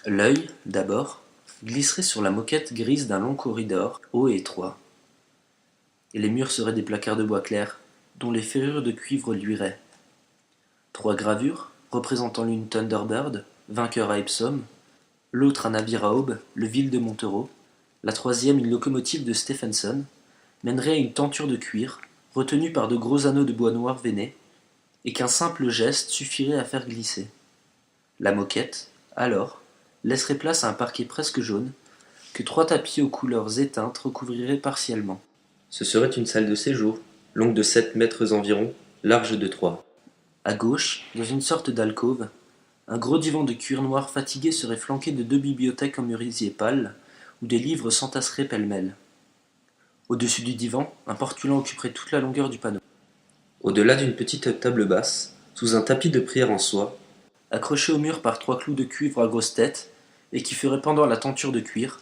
L'œil, d'abord, glisserait sur la moquette grise d'un long corridor, haut et étroit. Et les murs seraient des placards de bois clair, dont les ferrures de cuivre luiraient. 3 gravures, représentant l'une Thunderbird, vainqueur à Epsom, l'autre un navire à aube, le Ville de Montereau, la troisième une locomotive de Stephenson, mèneraient à une tenture de cuir, retenue par de gros anneaux de bois noir veiné, et qu'un simple geste suffirait à faire glisser. La moquette, alors, laisserait place à un parquet presque jaune, que 3 tapis aux couleurs éteintes recouvriraient partiellement. Ce serait une salle de séjour, longue de 7 mètres environ, large de 3. À gauche, dans une sorte d'alcôve, un gros divan de cuir noir fatigué serait flanqué de 2 bibliothèques en murisier pâle, où des livres s'entasseraient pêle-mêle. Au-dessus du divan, un portulan occuperait toute la longueur du panneau. Au-delà d'une petite table basse, sous un tapis de prière en soie, Accroché au mur par 3 clous de cuivre à grosse tête, et qui ferait pendant la tenture de cuir,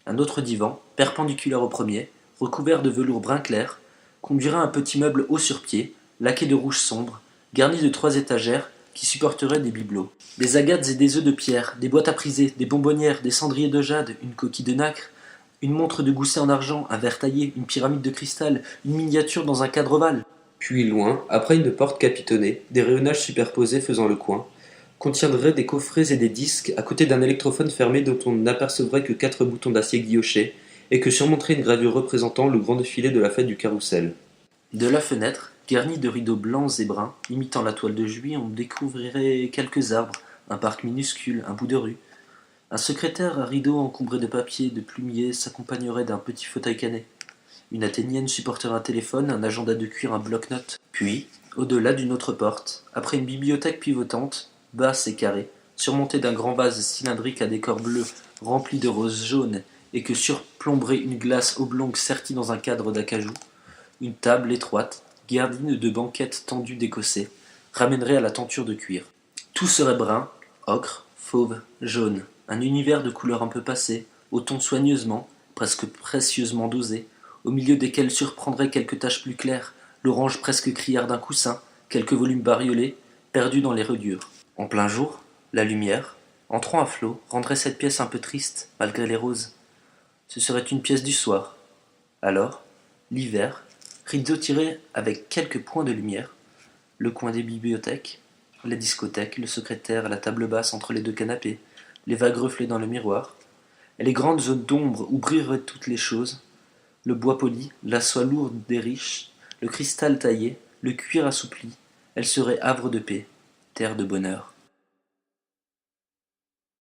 un autre divan, perpendiculaire au premier, recouvert de velours brun clair, conduirait un petit meuble haut sur pied, laqué de rouge sombre, garni de 3 étagères qui supporteraient des bibelots. Des agates et des œufs de pierre, des boîtes à priser, des bonbonnières, des cendriers de jade, une coquille de nacre, une montre de gousset en argent, un verre taillé, une pyramide de cristal, une miniature dans un cadre ovale. puis loin, après une porte capitonnée, des rayonnages superposés faisant le coin, contiendraient des coffrets et des disques à côté d'un électrophone fermé dont on n'apercevrait que 4 boutons d'acier guillochés, et que surmonterait une gravure représentant le grand défilé de la fête du Carrousel. De la fenêtre, garnie de rideaux blancs et bruns, imitant la toile de juillet, on découvrirait quelques arbres, un parc minuscule, un bout de rue. Un secrétaire à rideaux encombré de papier et de plumiers s'accompagnerait d'un petit fauteuil canet. Une athénienne supporterait un téléphone, un agenda de cuir, un bloc-notes. Puis, au-delà d'une autre porte, après une bibliothèque pivotante, basse et carrée, surmontée d'un grand vase cylindrique à décor bleu rempli de roses jaunes et que surplomberait une glace oblongue sertie dans un cadre d'acajou, une table étroite, garnie de banquettes tendues d'écossais, ramènerait à la tenture de cuir. Tout serait brun, ocre, fauve, jaune, un univers de couleurs un peu passées, aux tons soigneusement, presque précieusement dosés, au milieu desquels surprendraient quelques taches plus claires, l'orange presque criard d'un coussin, quelques volumes bariolés, perdus dans les reliures. En plein jour, la lumière, entrant à flot, rendrait cette pièce un peu triste, malgré les roses. Ce serait une pièce du soir. Alors, l'hiver, rideaux tirés avec quelques points de lumière, le coin des bibliothèques, la discothèque, le secrétaire, la table basse entre les 2 canapés, les vagues reflets dans le miroir, et les grandes zones d'ombre où brilleraient toutes les choses, le bois poli, la soie lourde des riches, le cristal taillé, le cuir assoupli, elle serait havre de paix, terre de bonheur.